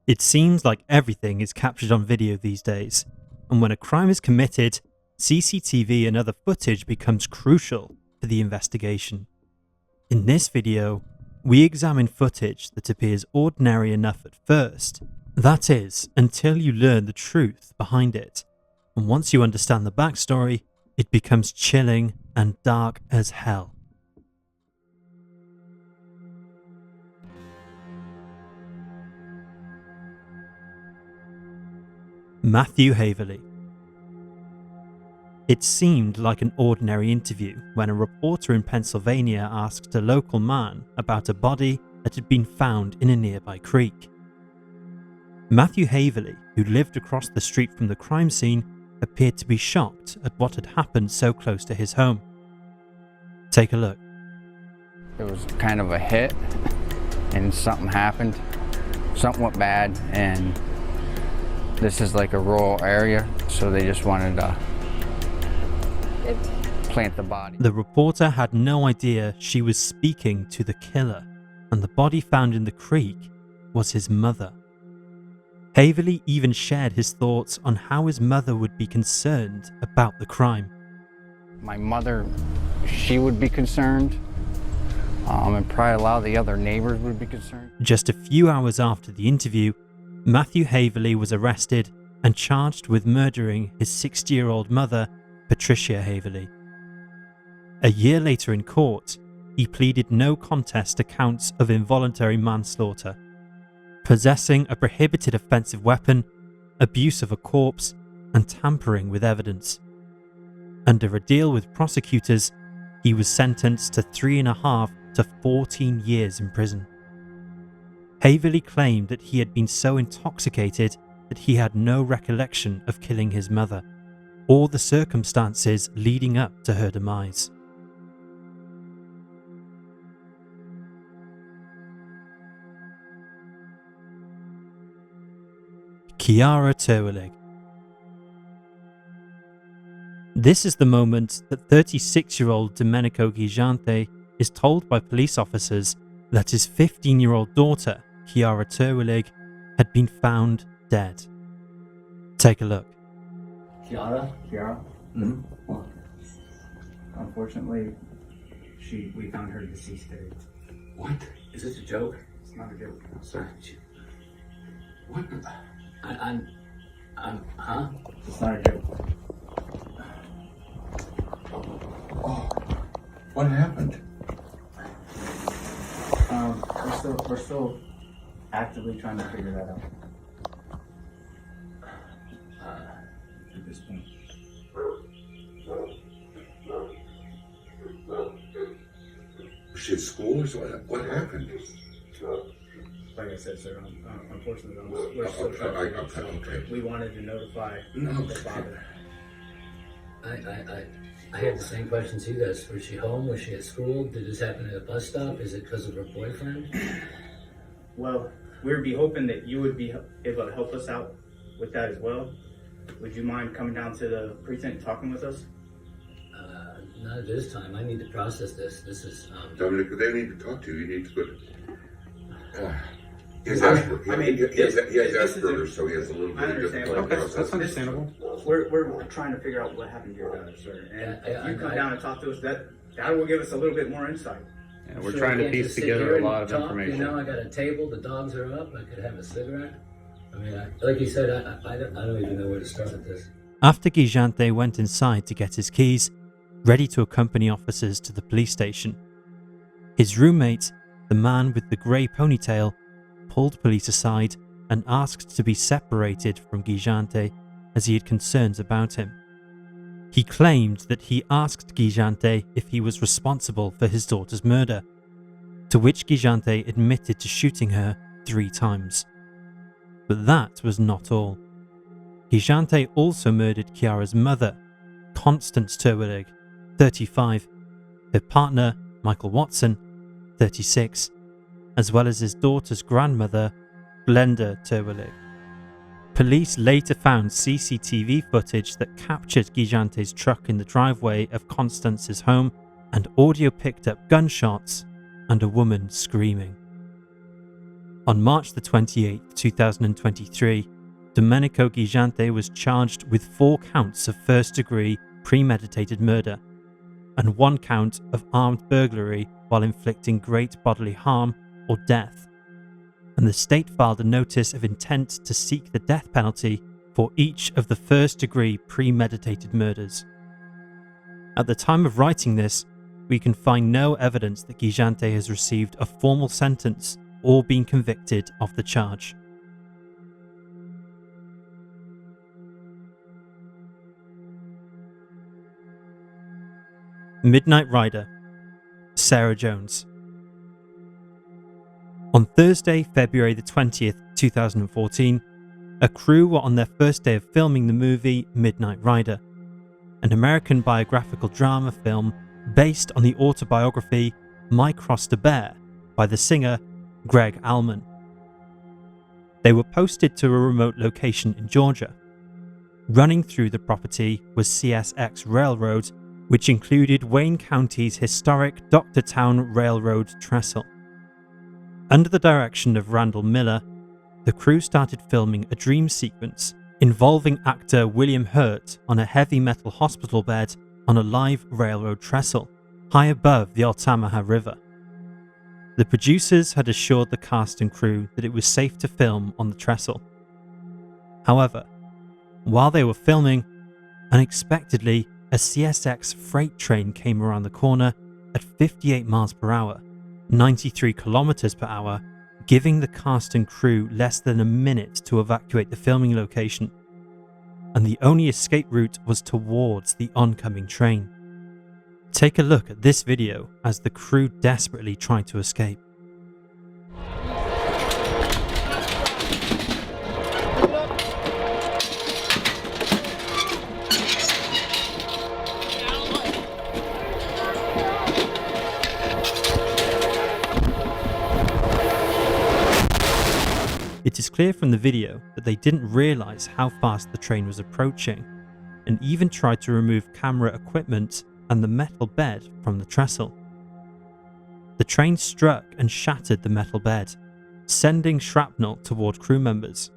It seems like everything is captured on video these days, and when a crime is committed, CCTV and other footage becomes crucial for the investigation. In this video, we examine footage that appears ordinary enough at first, that is, until you learn the truth behind it, and once you understand the backstory, it becomes chilling and dark as hell. Matthew Haverly. It seemed like an ordinary interview when a reporter in Pennsylvania asked a local man about a body that had been found in a nearby creek. Matthew Haverly, who lived across the street from the crime scene, appeared to be shocked at what had happened so close to his home. Take a look. It was kind of a hit, and something happened. Something went bad, and this is like a rural area, so they just wanted to plant the body. The reporter had no idea she was speaking to the killer, and the body found in the creek was his mother. Haverly even shared his thoughts on how his mother would be concerned about the crime. My mother, she would be concerned, and probably a lot of the other neighbors would be concerned. Just a few hours after the interview, Matthew Haverly was arrested and charged with murdering his 60-year-old mother, Patricia Haverly. A year later in court, he pleaded no contest to counts of involuntary manslaughter, possessing a prohibited offensive weapon, abuse of a corpse, and tampering with evidence. Under a deal with prosecutors, he was sentenced to 3.5 to 14 years in prison. Haverly claimed that he had been so intoxicated that he had no recollection of killing his mother, or the circumstances leading up to her demise. Kiarra Terwillig. This is the moment that 36-year-old Domenico Gigante is told by police officers that his 15-year-old daughter, Kiarra Terwillig, had been found dead. Take a look. Kiarra? Mm-hmm. Well, unfortunately, we found her deceased today. What? Is this a joke? It's not a joke. Sir. What? Huh? It's not a joke. Oh, what happened? We're still actively trying to figure that out. At this point. Was she at school or something? What happened? Like I said, sir, unfortunately, we're still trying to figure it out. Okay. We wanted to notify the father. I had the same questions you guys. Was she home? Was she at school? Did this happen at a bus stop? Is it because of her boyfriend? Well, we'd be hoping that you would be able to help us out with that as well. Would you mind coming down to the precinct and talking with us? Not at this time. I need to process this. This is, Dominic, they need to talk to you. You need to go to... He has Asperger's, so he has a little bit of difficulty processing. That's understandable. We're trying to figure out what happened to your daughter, sir. And if you come down and talk to us, that will give us a little bit more insight. Yeah, we're trying to piece together a lot of information. You know, I got a table, the dogs are up, I could have a cigarette. I mean, like you said, I don't even know where to start with this. After Gigante went inside to get his keys, ready to accompany officers to the police station, his roommate, the man with the grey ponytail, pulled police aside and asked to be separated from Gigante as he had concerns about him. He claimed that he asked Gigante if he was responsible for his daughter's murder, to which Gigante admitted to shooting her 3 times. But that was not all. Gigante also murdered Kiarra's mother, Constance Terwillig, 35, her partner, Michael Watson, 36, as well as his daughter's grandmother, Glenda Terwillig. Police later found CCTV footage that captured Gigante's truck in the driveway of Constance's home, and audio picked up gunshots and a woman screaming. On March the 28th, 2023, Domenico Gigante was charged with 4 counts of first-degree premeditated murder and 1 count of armed burglary while inflicting great bodily harm or death, and the state filed a notice of intent to seek the death penalty for each of the first-degree premeditated murders. At the time of writing this, we can find no evidence that Gigante has received a formal sentence or been convicted of the charge. Midnight Rider, Sarah Jones. On Thursday, February the 20th, 2014, a crew were on their first day of filming the movie Midnight Rider, an American biographical drama film based on the autobiography My Cross to Bear by the singer Greg Allman. They were posted to a remote location in Georgia. Running through the property was CSX Railroad, which included Wayne County's historic Doctortown Railroad trestle. Under the direction of Randall Miller, the crew started filming a dream sequence involving actor William Hurt on a heavy metal hospital bed on a live railroad trestle, high above the Altamaha River. The producers had assured the cast and crew that it was safe to film on the trestle. However, while they were filming, unexpectedly, a CSX freight train came around the corner at 58 miles per hour, 93 kilometers per hour, giving the cast and crew less than a minute to evacuate the filming location, and the only escape route was towards the oncoming train. Take a look at this video as the crew desperately tried to escape. It is clear from the video that they didn't realise how fast the train was approaching, and even tried to remove camera equipment and the metal bed from the trestle. The train struck and shattered the metal bed, sending shrapnel toward crew members.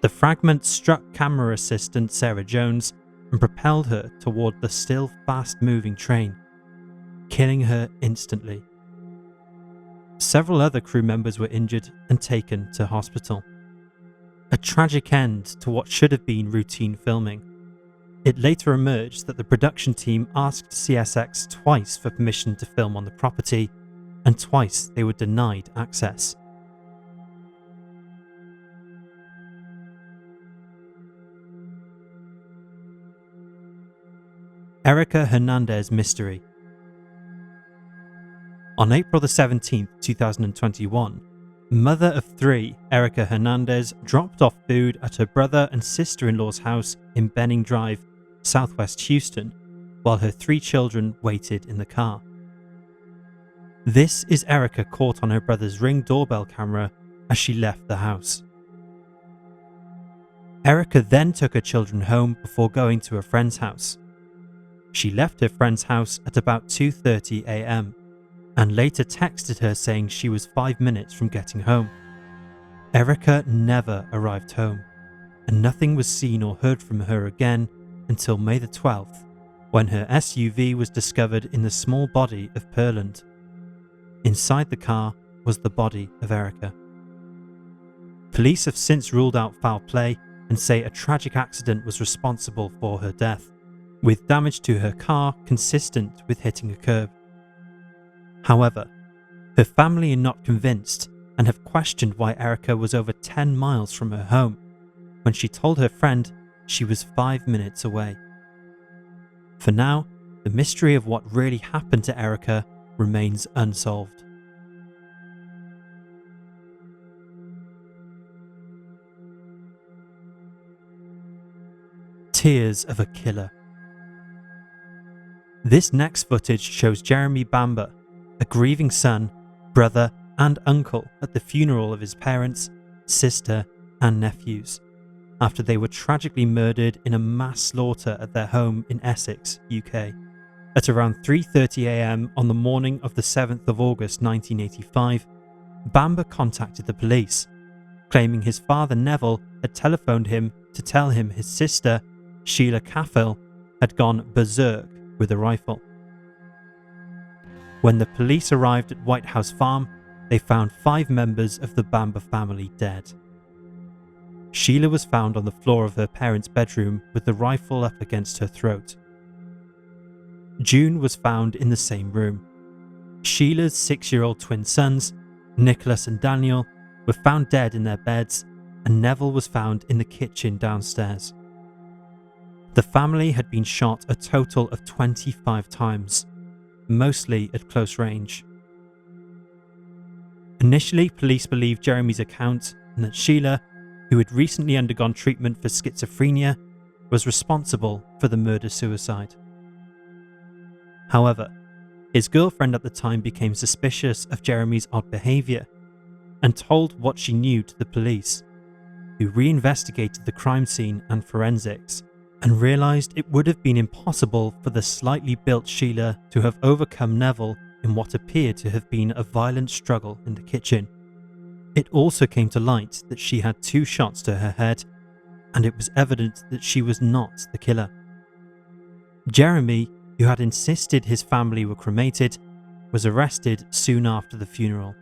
The fragment struck camera assistant Sarah Jones and propelled her toward the still fast-moving train, killing her instantly. Several other crew members were injured and taken to hospital. A tragic end to what should have been routine filming. It later emerged that the production team asked CSX twice for permission to film on the property, and twice they were denied access. Erica Hernandez mystery. On April the 17th, 2021, mother of 3, Erica Hernandez, dropped off food at her brother and sister-in-law's house in Benning Drive, southwest Houston, while her 3 children waited in the car. This is Erica caught on her brother's Ring doorbell camera as she left the house. Erica then took her children home before going to a friend's house. She left her friend's house at about 2:30 a.m. and later texted her saying she was 5 minutes from getting home. Erica never arrived home, and nothing was seen or heard from her again until May the 12th, when her SUV was discovered in the small body of Pearland. Inside the car was the body of Erica. Police have since ruled out foul play and say a tragic accident was responsible for her death, with damage to her car consistent with hitting a curb. However, her family are not convinced and have questioned why Erica was over 10 miles from her home, when she told her friend she was 5 minutes away. For now, the mystery of what really happened to Erica remains unsolved. Tears of a Killer. This next footage shows Jeremy Bamber, a grieving son, brother, and uncle at the funeral of his parents, sister, and nephews, after they were tragically murdered in a mass slaughter at their home in Essex, UK. At around 3:30 a.m. on the morning of the 7th of August 1985, Bamber contacted the police, claiming his father Neville had telephoned him to tell him his sister, Sheila Caffell, had gone berserk with a rifle. When the police arrived at White House Farm, they found 5 members of the Bamber family dead. Sheila was found on the floor of her parents' bedroom with the rifle up against her throat. June was found in the same room. Sheila's 6-year-old twin sons, Nicholas and Daniel, were found dead in their beds, and Neville was found in the kitchen downstairs. The family had been shot a total of 25 times, mostly at close range. Initially, police believed Jeremy's account and that Sheila, who had recently undergone treatment for schizophrenia, was responsible for the murder-suicide. However, his girlfriend at the time became suspicious of Jeremy's odd behaviour and told what she knew to the police, who reinvestigated the crime scene and forensics and realised it would have been impossible for the slightly built Sheila to have overcome Neville in what appeared to have been a violent struggle in the kitchen. It also came to light that she had 2 shots to her head, and it was evident that she was not the killer. Jeremy, who had insisted his family were cremated, was arrested soon after the funeral.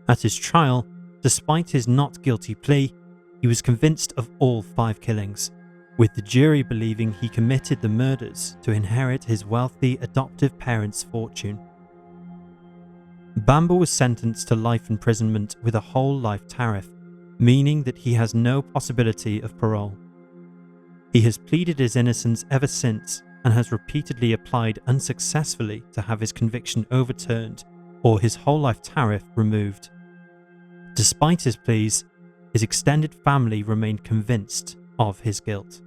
At his trial, despite his not guilty plea, he was convinced of all 5 killings, with the jury believing he committed the murders to inherit his wealthy adoptive parents' fortune. Bamber was sentenced to life imprisonment with a whole life tariff, meaning that he has no possibility of parole. He has pleaded his innocence ever since and has repeatedly applied unsuccessfully to have his conviction overturned or his whole life tariff removed. Despite his pleas, his extended family remained convinced of his guilt.